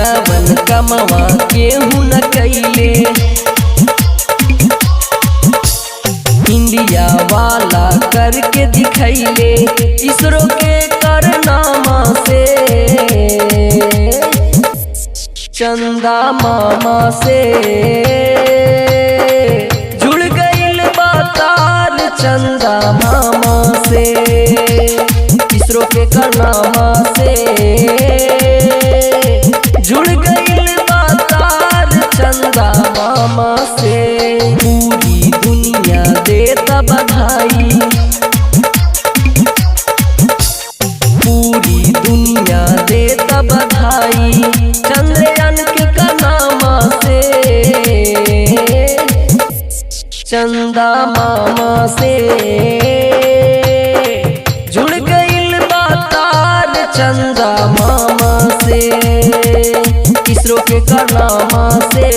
जवन कमवा केहू न कैले। इंडिया वाला करके दिखैले इसरो के करनामा से। चंदा मामा से जुड़ गईल बाताल चंदा मामा से। इसरो के करनामा से जुड़ गईल बाताल चंदा मामा से। पूरी दुनिया देता बधाई, पूरी दुनिया देता बधाई चंद्रयान के करनामा से। चंदा मामा से जुड़ गईल बाताल चंदा मामा से। इसरो के करनामा से